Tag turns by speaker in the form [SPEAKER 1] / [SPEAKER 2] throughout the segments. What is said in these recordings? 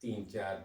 [SPEAKER 1] 3-4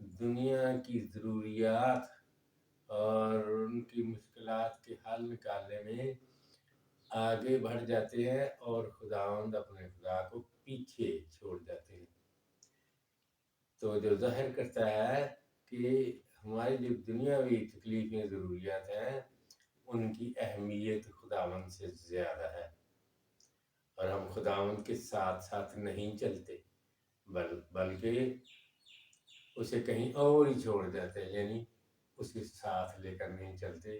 [SPEAKER 1] دنیا کی ضروریات اور ان کی مشکلات کے حل نکالنے میں آگے بڑھ جاتے ہیں اور خداوند اپنے خدا کو پیچھے چھوڑ جاتے ہیں. تو جو ظاہر کرتا ہے کہ ہماری جو دنیاوی تکلیفیں ضروریات ہیں ان کی اہمیت خداوند سے زیادہ ہے، اور ہم خداوند کے ساتھ ساتھ نہیں چلتے بلکہ اسے کہیں اور ہی چھوڑ جاتے ہیں. یعنی اس کے ساتھ لے کر نہیں چلتے،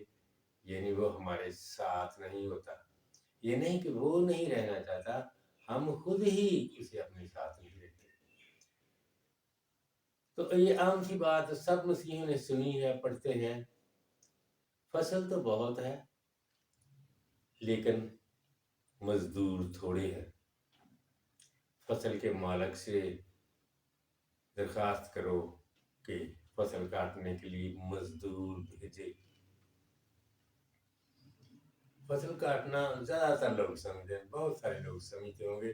[SPEAKER 1] یعنی وہ ہمارے ساتھ نہیں ہوتا. یہ نہیں کہ وہ نہیں رہنا چاہتا، ہم خود ہی اسے اپنے ساتھ نہیں رکھتے. تو یہ عام سی بات سب مسیحیوں نے سنی ہے، پڑھتے ہیں. فصل تو بہت ہے لیکن مزدور تھوڑے ہیں. فصل کے مالک سے درخواست کرو کہ فصل کاٹنے کے لیے مزدور بھیجے. فصل کاٹنا زیادہ تر لوگ سمجھیں، بہت سارے لوگ سمجھتے ہوں گے،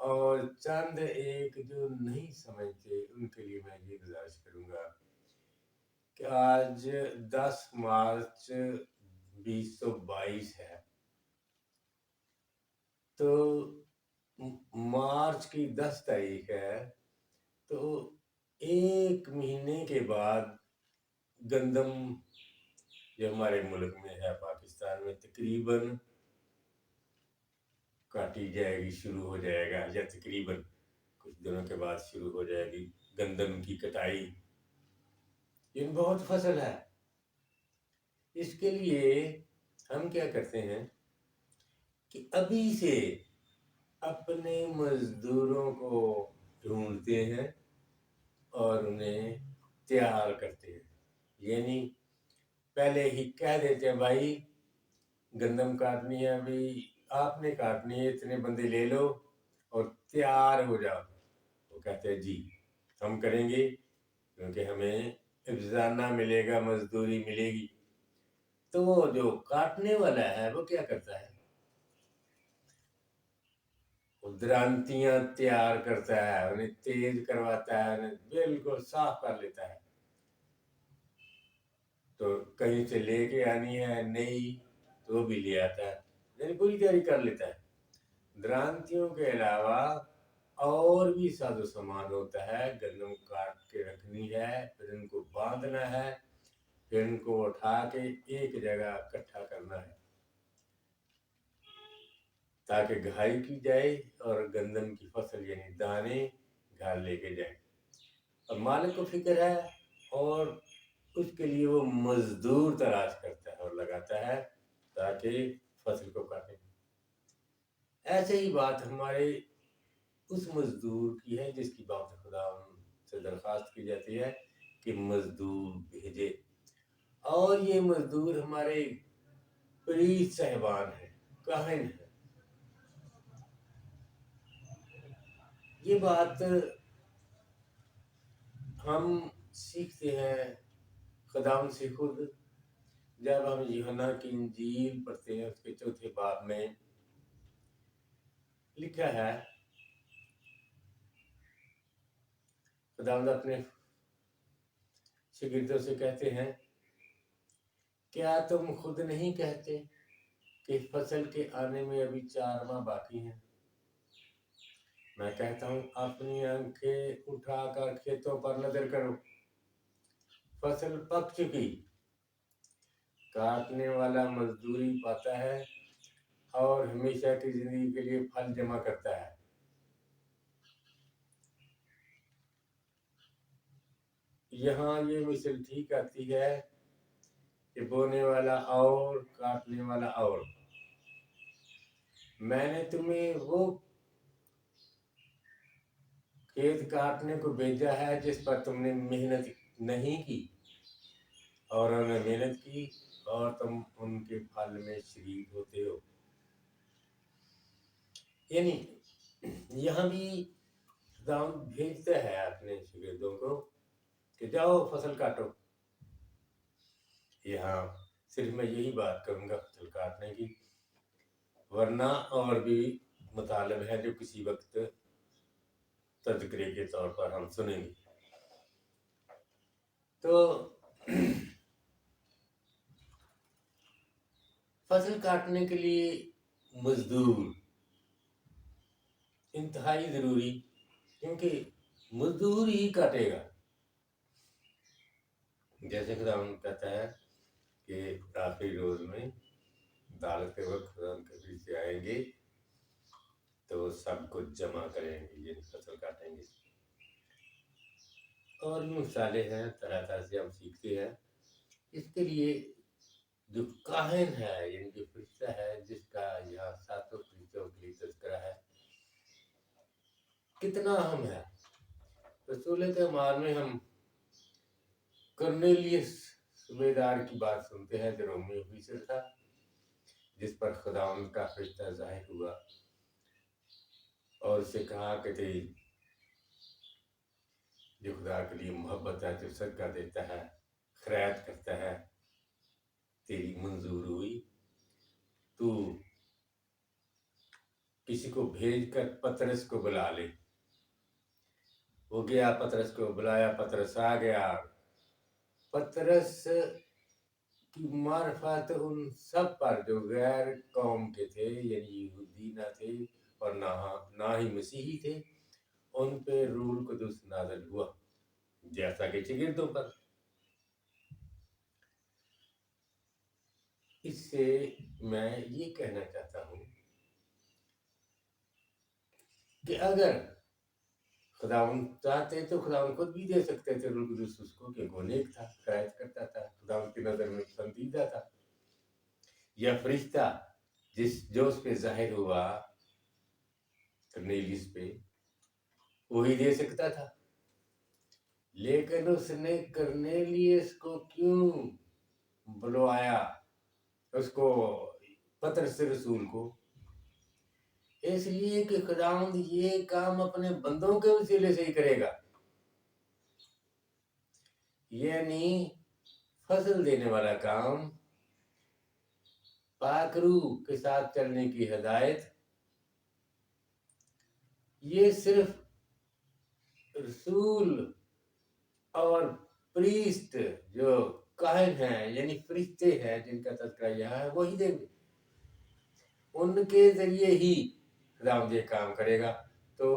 [SPEAKER 1] اور چند ایک جو نہیں سمجھتے ان کے لیے میں یہ گزارش کروں گا کہ آج 10 مارچ 2022 ہے. تو مارچ کی 10 تاریخ ہے، تو ایک مہینے کے بعد گندم جو ہمارے ملک میں ہے پاکستان میں تقریباً کاٹی جائے گی، شروع ہو جائے گا، یا تقریباً کچھ دنوں کے بعد شروع ہو جائے گی گندم کی کٹائی. یہ بہت فصل ہے. اس کے لیے ہم کیا کرتے ہیں کہ ابھی سے اپنے مزدوروں کو ڈھونڈتے ہیں اور انہیں تیار کرتے ہیں. یعنی پہلے ہی کہہ دیتے ہیں بھائی گندم کاٹنی ہے، ابھی آپ نے کاٹنی ہے، اتنے بندے لے لو اور تیار ہو جاؤ. وہ کہتے ہیں جی ہم کریں گے، کیونکہ ہمیں افزانہ ملے گا، مزدوری ملے گی. تو وہ جو کاٹنے والا ہے وہ کیا کرتا ہے، وہ درانتیاں تیار کرتا ہے، انہیں تیز کرواتا ہے، انہیں بالکل صاف کر لیتا ہے. تو کہیں سے لے کے آنی ہے نئی تو وہ بھی لے آتا ہے، یعنی پوری تیاری کر لیتا ہے. درانتیوں کے علاوہ اور بھی ساز و سامان ہوتا ہے. گندم کاٹ کے رکھنی ہے، پھر ان کو باندھنا ہے، پھر ان کو اٹھا کے ایک جگہ اکٹھا کرنا ہے تاکہ گھائی کی جائے اور گندم کی فصل یعنی دانے گھر لے کے جائیں. اور مالک کو فکر ہے اور اس کے لیے وہ مزدور تلاش کرتا ہے اور لگاتا ہے تاکہ فصل کو کاٹے. ایسے ہی بات ہمارے اس مزدور کی ہے جس کی بات خدا سے درخواست کی جاتی ہے کہ مزدور بھیجے. اور یہ مزدور ہمارے پریست صاحبان ہیں، کاہن ہیں. یہ بات ہم سیکھتے ہیں خداوند سے خود. جب ہم یوحنا کی انجیل پڑھتے ہیں اس کے 4 باب میں لکھا ہے خداوند اپنے شاگردوں سے کہتے ہیں کیا تم خود نہیں کہتے کہ فصل کے آنے میں ابھی 4 ماہ باقی ہیں؟ میں کہتا ہوں اپنی آنکھیں اٹھا کر کھیتوں پر نظر کرو، فصل پک چکی، کاٹنے والا مزدوری پاتا ہے اور ہمیشہ کی زندگی کے لیے پھل جمع کرتا ہے. یہاں یہ مثل ٹھیک آتی ہے کہ بونے والا اور کاٹنے والا اور. میں نے تمہیں وہ کھیت کاٹنے کو بھیجا ہے جس پر تم نے محنت نہیں کی، اور انہوں نے محنت کی اور تم ان کے پھل میں شریک ہوتے ہو. یعنی یہاں بھی خداوند بھیجتا ہے اپنے شاگردوں کو کہ جاؤ فصل کاٹو. یہاں صرف میں یہی بات کروں گا فصل کاٹنے کی، ورنہ اور بھی مطالب ہے جو کسی وقت تذکرے کے طور پر ہم سنیں گے. تو فصل کاٹنے کے لیے مزدور انتہائی ضروری، کیونکہ مزدور ہی کاٹے گا. جیسے خداوند کہتا ہے کہ آخری روز میں عدالت کے وقت خداوند کے فرشتے آئیں گے تو سب کو جمع کریں گے، یعنی فصل کاٹیں گے. اور بھی مثالیں ہیں، طرح طرح سے ہم سیکھتے ہیں. اس کے لیے جو کاہن ہے، یعنی جو فرشتہ ہے جس کا یہاں ساتوں فرشتوں کے لیے تذکرہ ہے، کتنا اہم ہے. رسول اعمال میں ہم کرنیلیس صوبیدار کی بات سنتے ہیں جو رومی آفیسر تھا، جس پر خداوند کا فرشتہ ظاہر ہوا اور اسے کہا کہ تیری جو خدا کے لیے محبت ہے، جو صدقہ دیتا ہے، خیرات کرتا ہے، تیری منظور ہوئی. تو کسی کو بھیج کر پطرس کو بلا لے. وہ گیا، پطرس کو بلایا، پطرس آ گیا. پطرس کی معرفت ان سب پر جو غیر قوم کے تھے، یعنی یہودی نہ تھے اور نہ ہی مسیحی تھے، ان پہ روح القدس نازل ہوا جیسا کہ شاگردوں پر. اس سے میں یہ کہنا چاہتا ہوں کہ اگر خداوند چاہتے تو خداوند خود بھی دے سکتے تھے روح القدس اس کو، کہ وہ نیک تھا، خیرات کرتا تھا، خداوند کی نظر میں پسندیدہ تھا. یا فرشتہ جو اس پہ ظاہر ہوا کرنیلیس پہ، وہی دے سکتا تھا. لیکن اس نے کرنیلیس کو کیوں بلوایا، اس کو پطرس رسول کو؟ اس لیے کہ خداوند یہ کام اپنے بندوں کے وسیلے سے ہی کرے گا. یعنی فصل دینے والا کام، پاک روح کے ساتھ چلنے کی ہدایت، یہ صرف رسول اور پریسٹ جو کاہن ہیں، یعنی فرشتے ہیں جن کا تذکرہ یہاں ہے، وہی دیں گے. ان کے ذریعے ہی خداوند یہ کام کرے گا. تو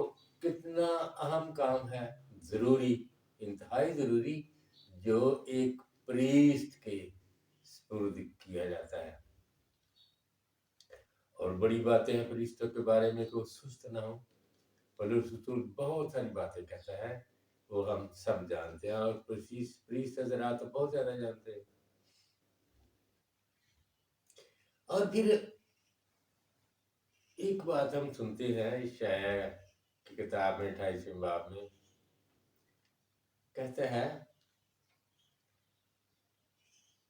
[SPEAKER 1] کتنا اہم کام ہے، ضروری، انتہائی ضروری، جو ایک پریسٹ کے سپرد کیا جاتا ہے. اور بڑی باتیں ہیں پریستوں کے بارے میں کہ وہ سست نہ ہو. پولس رسول بہت ساری باتیں کہتا ہے، وہ ہم سب جانتے ہیں، اور پریست حضرات تو بہت زیادہ جانتے ہیں. اور پھر ایک بات ہم سنتے ہیں اشعیاء کی کتاب میں 28ویں باب میں کہتا ہے،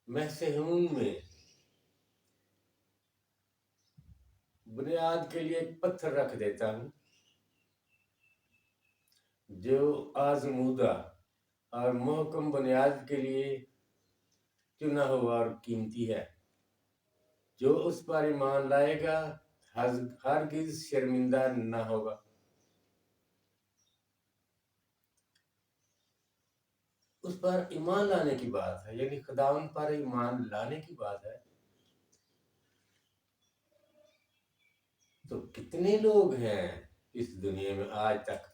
[SPEAKER 1] میں صہیون میں بنیاد کے لیے ایک پتھر رکھ دیتا ہوں جو آزمودہ اور محکم بنیاد کے لیے چنا ہوا اور قیمتی ہے. جو اس پر ایمان لائے گا ہرگز شرمندہ نہ ہوگا. اس پر ایمان لانے کی بات ہے، یعنی خداوند پر ایمان لانے کی بات ہے. تو کتنے لوگ ہیں اس دنیا میں آج تک؟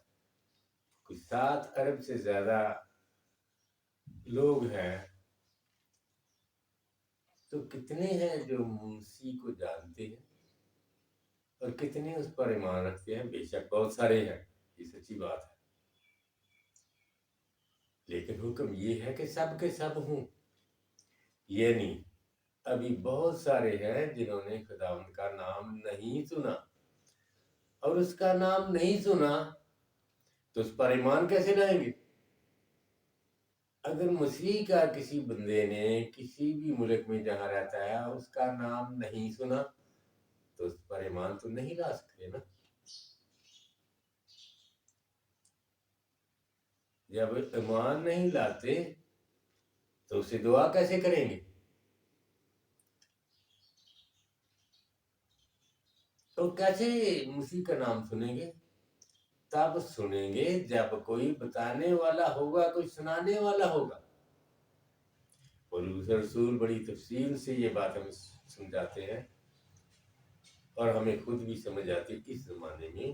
[SPEAKER 1] کچھ 7 ارب سے زیادہ لوگ ہیں. تو کتنے ہیں جو مسیح کو جانتے ہیں اور کتنے اس پر ایمان رکھتے ہیں؟ بے شک بہت سارے ہیں، یہ سچی بات ہے. لیکن حکم یہ ہے کہ سب کے سب ہوں. یعنی ابھی بہت سارے ہیں جنہوں نے خداوند کا نام نہیں سنا، اور اس کا نام نہیں سنا تو اس پر ایمان کیسے لائیں گے؟ اگر مسیح کا کسی بندے نے کسی بھی ملک میں جہاں رہتا ہے اس کا نام نہیں سنا تو اس پر ایمان تو نہیں لا سکتے نا. جب ایمان نہیں لاتے تو اسے دعا کیسے کریں گے؟ تو کیسے مسیح کا نام سنیں گے؟ تب سنیں گے جب کوئی بتانے والا ہوگا، کوئی سنانے والا ہوگا. پولس رسول بڑی تفصیل سے یہ بات ہمیں سمجھاتے ہیں، اور ہمیں خود بھی سمجھ آتی ہے اس زمانے میں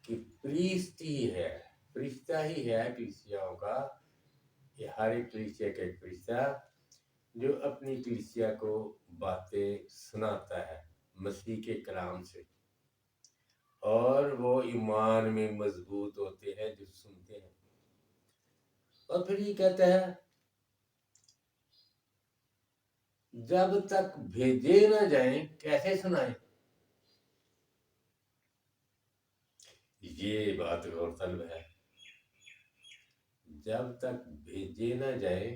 [SPEAKER 1] کہ پریسٹ ہی ہے، فرشتہ ہی ہے کلیسیاؤں کا، کہ ہر ایک کلیسیا کا ایک فرشتہ جو اپنی کلیسیا کو باتیں سناتا ہے مسیح کے کلام سے، اور وہ ایمان میں مضبوط ہوتے ہیں جو سنتے ہیں۔ اور پھر یہ کہتا ہے جب تک بھیجے نہ جائیں کیسے سنائیں؟ یہ بات غور طلب ہے، جب تک بھیجے نہ جائیں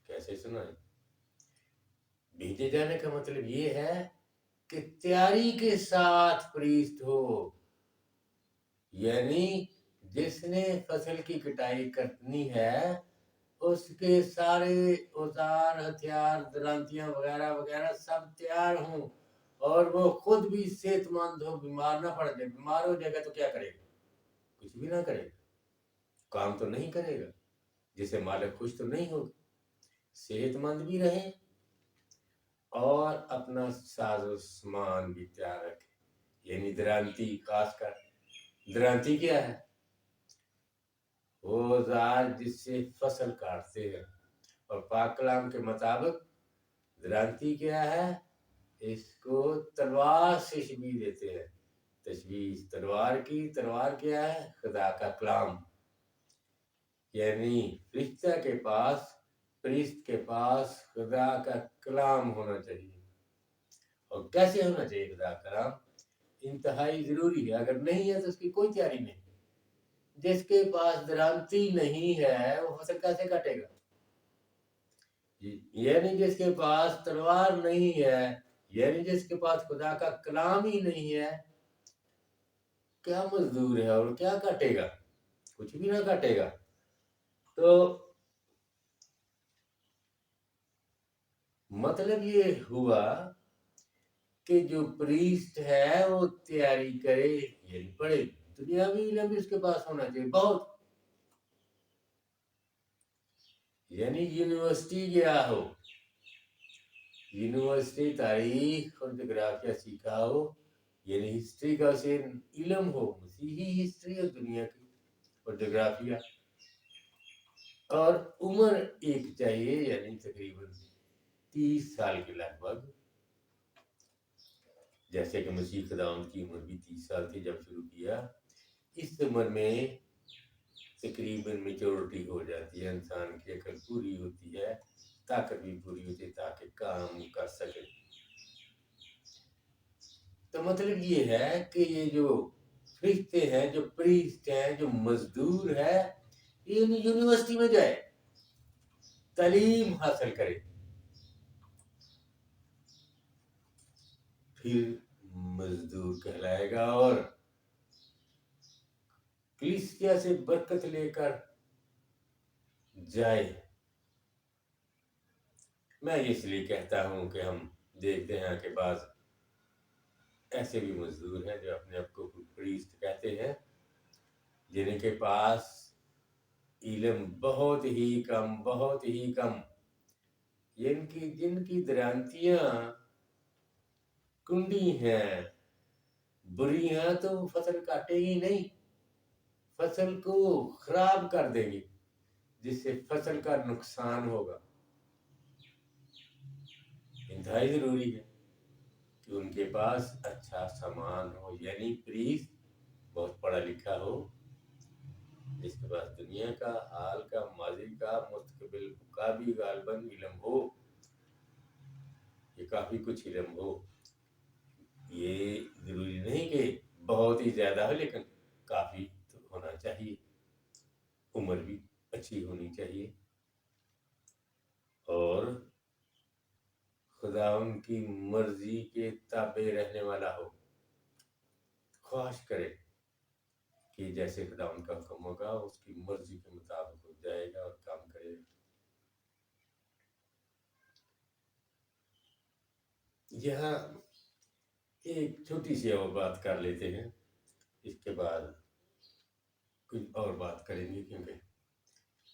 [SPEAKER 1] کیسے سنائیں؟ بھیجے جانے کا مطلب یہ ہے کہ تیاری کے ساتھ پریسٹ ہو، یعنی جس نے فصل کی کٹائی کرنی ہے اس کے سارے اوزار، ہتھیار، درانتیاں وغیرہ وغیرہ سب تیار ہوں، اور وہ خود بھی صحت مند ہو، بیمار نہ پڑ جائے۔ بیمار ہو جائے گا تو کیا کرے گا؟ کچھ بھی نہ کرے گا، کام تو نہیں کرے گا، جس سے مالک خوش تو نہیں ہوگا۔ صحت مند بھی رہے اور اپنا ساز و سامان بھی تیار رکھے، یعنی درانتی، خاص کر درانتی کیا ہے؟ وہ اوزار جس سے فصل کاٹتے ہیں، اور پاک کلام کے مطابق درانتی کیا ہے؟ اس کو تلوار سے شبیہ دیتے ہیں، تشبیہ تلوار کی۔ تلوار کیا ہے؟ خدا کا کلام، یعنی فرشتہ کے پاس، پریسٹ کے پاس خدا کا کلام ہونا چاہیے۔ اور کیسے ہونا چاہیے خدا کا کلام؟ انتہائی ضروری ہے، اگر نہیں ہے تو اس کی کوئی تیاری نہیں۔ جس کے پاس درانتی نہیں ہے وہ فصل کیسے کاٹے گا؟ یعنی جس کے پاس تلوار نہیں ہے، یعنی جس کے پاس خدا کا کلام ہی نہیں ہے، کیا مزدور ہے اور کیا کاٹے گا؟ کچھ بھی نہ کاٹے گا۔ تو مطلب یہ ہوا کہ جو پریسٹ ہے وہ تیاری کرے، یعنی پڑھے، دنیاوی علم بھی اس کے پاس ہونا چاہیے بہت، یعنی یونیورسٹی گیا ہو، یونیورسٹی تاریخ اور جغرافیہ سیکھا ہو، یعنی ہسٹری کا اسے علم ہو، مسیحی ہسٹری اور دنیا کی اور جغرافیہ، اور عمر ایک چاہیے، یعنی تقریباً 30 سال کے لگ بھگ، جیسے کہ مسیح خداوند کی عمر بھی 30 سال تھی جب شروع کیا۔ اس عمر میں تقریباً میچورٹی ہو جاتی ہے، انسان کی عقل پوری ہوتی ہے، طاقت بھی پوری ہوتی ہے تاکہ کام کر سکے۔ تو مطلب یہ ہے کہ یہ جو فرشتے ہیں، جو پریسٹ ہیں، جو مزدور ہے، یہ یونیورسٹی میں جائے، تعلیم حاصل کرے، پھر مزدور کہلائے گا اور کلیسیا سے برکت لے کر جائے۔ میں اس لیے کہتا ہوں کہ ہم دیکھتے ہیں کہ بعض ایسے بھی مزدور ہیں جو اپنے آپ کو پریسٹ کہتے ہیں، جن کے پاس علم بہت ہی کم، بہت ہی کم، جن کی درانتیاں کنڈی ہیں، بری ہیں، تو وہ فصل کاٹے گی نہیں، فصل کو خراب کر دیں گی، جس سے فصل کا نقصان ہوگا۔ انتہائی ضروری ہے کہ ان کے پاس اچھا سامان ہو، یعنی پریسٹ بہت پڑھا لکھا ہو، جس کے پاس دنیا کا، حال کا، ماضی کا، مستقبل کا بھی غالباً علم ہو، یہ کافی کچھ علم ہو۔ یہ ضروری نہیں کہ بہت ہی زیادہ ہو، لیکن کافی تو ہونا چاہیے، عمر بھی اچھی ہونی چاہیے، اور خدا ان کی مرضی کے تابع رہنے والا ہو، خواہش کرے کہ جیسے خدا ان کا حکم ہوگا اس کی مرضی کے مطابق ہو جائے گا اور کام کرے گا۔ یہاں ایک چھوٹی سی اور بات کر لیتے ہیں، اس کے بعد کچھ اور بات کریں گے، کیونکہ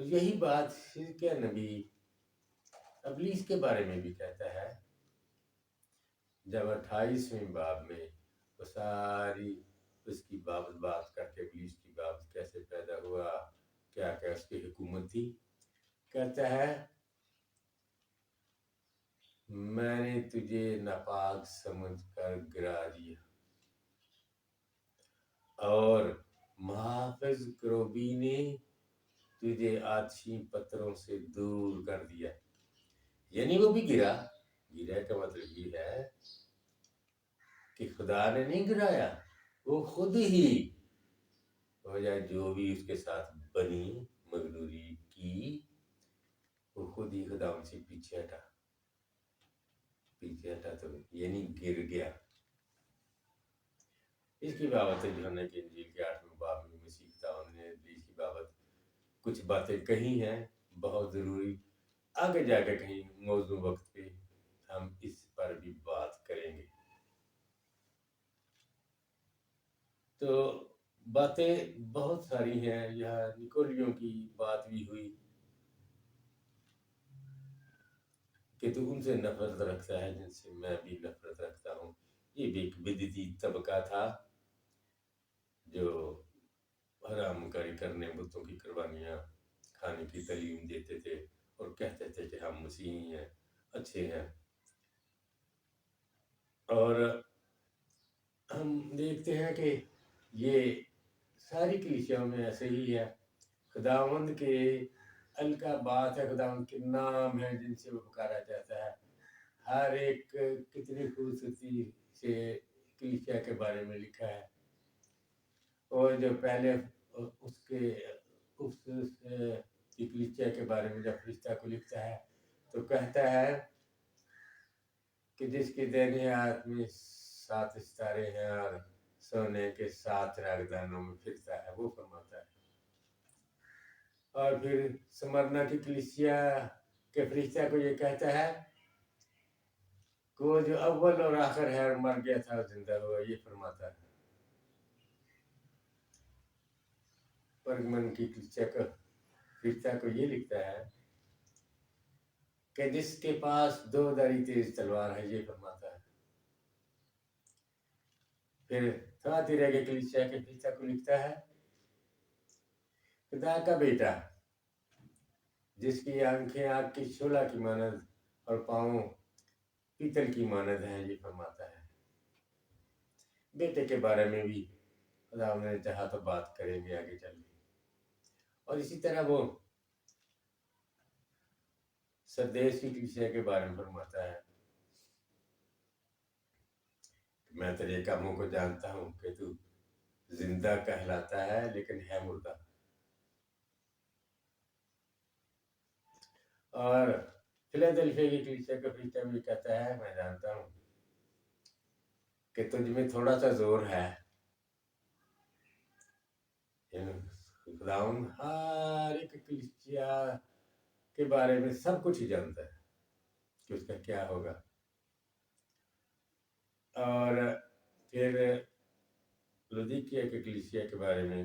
[SPEAKER 1] اور یہی بات کیا نبی ابلیس کے بارے میں بھی کہتا ہے، جب 28ویں باب میں وہ ساری اس کی بات کر کے ابلیس کی بات کیسے پیدا ہوا، کیا کیا اس کی حکومت تھی، کہتا ہے میں نے تجھے ناپاک سمجھ کر گرا دیا اور محافظ کروبی نے تجھے آتشی پتھروں سے دور کر دیا، یعنی وہ بھی گرا کا مطلب یہ ہے کہ خدا نے نہیں گرایا، وہ خود ہی وجہ جو بھی اس کے ساتھ بنی مغروری کی، وہ خود ہی خدا ان سے پیچھے ہٹا تو یعنی گر گیا۔ اس کی بابت یوحنا کی انجیل کے 8ویں باب میں مسیح خداوند نے ابلیس کی بابت کچھ باتیں کہی ہیں بہت ضروری، آگے جا کے کہیں موضوع وقت پہ ہم اس پر بھی بات کریں گے۔ تو باتیں بہت ساری ہیں، یہاں نکولیوں کی بات بھی ہوئی کہ تو ان سے نفرت رکھتا ہے جن سے میں بھی نفرت رکھتا ہوں۔ یہ بھی ایک بدعتی طبقہ تھا جو حرام کاری کرنے، بتوں کی قربانیاں کھانے کی تعلیم دیتے تھے اور کہتے تھے کہ ہم مسیحی ہیں، اچھے ہیں۔ اور ہم دیکھتے ہیں کہ یہ ساری کلیسیاؤں میں ایسے ہی ہے، خداوند کے القابات ہے، خداوند کے نام ہیں جن سے وہ پکارا جاتا ہے۔ ہر ایک کتنی خوبصورتی سے کلیسیا کے بارے میں لکھا ہے، اور جو پہلے اس کلیسیا کے بارے میں جب فرشتہ کو لکھتا ہے تو کہتا ہے کہ جس کے دائنے ہاتھ میں 7 ستارے ہیں اور سونے کے 7 راگدانوں میں پھرتا ہے، وہ فرماتا ہے۔ اور پھر سمرنا کی کلیسیا کے فرشتہ کو یہ کہتا ہے کہ وہ جو اول اور آخر ہے اور مر گیا تھا اور زندہ ہوا، یہ فرماتا ہے۔ پرگمن کی کلیسیا کا فرشتہ کو یہ لکھتا ہے کہ جس کے پاس 2 دھاری تیز تلوار ہے، یہ فرماتا ہے۔ پھر تھاتیرا کے کلیسیا کے فرشتہ کو لکھتا ہے خدا کا بیٹا جس کی آنکھیں آگ کی شعلہ کی مانند اور پاؤں پیتل کی مانند ہیں، یہ فرماتا ہے۔ بیٹے کے بارے میں بھی خدا نے چاہا تو بات کریں گے آگے چل کے۔ اور اسی طرح وہ سردیس کی کلیسیا کے بارے میں فرماتا ہے، میں تیرے کاموں کو جانتا ہوں کہ تو زندہ کہلاتا ہے لیکن ہے مردہ۔ اور فیلاڈیلفیا کی کلیسیا کا فرشتہ بھی کہتا ہے میں جانتا ہوں کہ تجھ میں تھوڑا سا زور ہے۔ خداوند ہر ایک کلیسیا کے بارے میں سب کچھ ہی جانتا ہے کہ اس کا کیا ہوگا۔ اور پھر لودیکیا کے کلیسیا کے بارے میں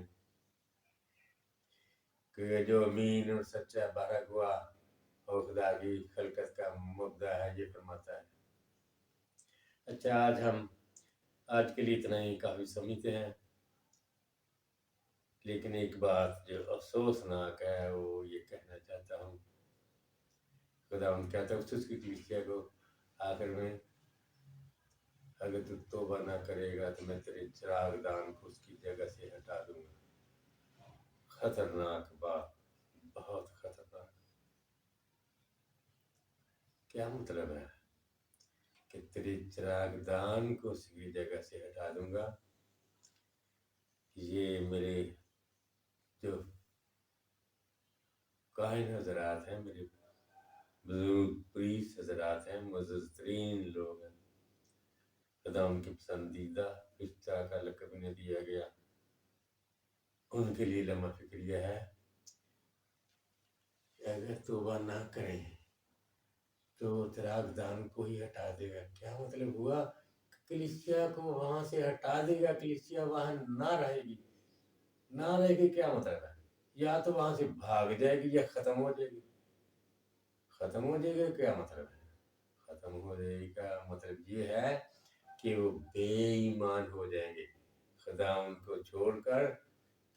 [SPEAKER 1] کہ جو امین اور سچا بارہ گواہ اور خدا کی خلقت کا مبدع ہے، یہ فرماتا ہے۔ اچھا، آج کے لیے اتنا ہی کافی سمجھتے ہیں، لیکن ایک بات جو افسوسناک ہے وہ یہ کہنا چاہتا ہوں، خدا ان کہتا ہے اس کی کلیسیا کو آخر میں، اگر تو توبہ نہ کرے گا تو میں تیرے چراغ دان کو اس کی جگہ سے ہٹا دوں گا۔ خطرناک بات، بہت خطرناک۔ کیا مطلب ہے کہ تیرے چراغ دان کو اس کی جگہ سے ہٹا دوں گا؟ یہ میرے جو کاہن حضرات ہیں، میرے بزرگ پریس حضرات ہیں، معزز ترین لوگ ہیں، خدا ان کے پسندیدہ فرشتہ کا لقب انہیں دیا گیا، ان کے لیے لمحہ فکریہ ہے کہ اگر توبہ نہ کریں تو چراغ دان کو ہی ہٹا دے گا۔ کیا مطلب ہوا؟ کلیسیا کو وہاں سے ہٹا دے گا، کلیسیا وہاں نہ رہے گی۔ نہ رہے گی کیا مطلب ہے؟ یا تو وہاں سے بھاگ جائے گی یا ختم ہو جائے گی. ختم ہو جائے گا کیا مطلب ہے؟ ختم ہو جائے گی کا مطلب یہ ہے کہ وہ بے ایمان ہو جائیں گے، خدا ان کو چھوڑ کر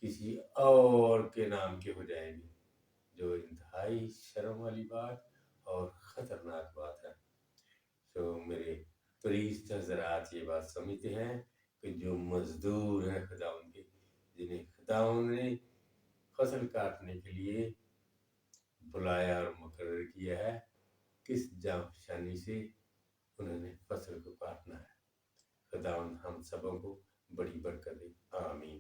[SPEAKER 1] کسی اور کے نام کے ہو جائیں گے، جو انتہائی شرم والی بات اور خطرناک بات ہے. تو میرے پریست حضرات یہ بات سمجھتے ہیں کہ جو مزدور ہیں خدا ان کے، جنہیں خدا نے فصل کاٹنے کے لیے بلایا اور مقرر کیا ہے، کس جانفشانی سے انہوں نے فصل کو کاٹنا ہے. خداوند ہم سبوں کو بڑی برکت دے. آمین.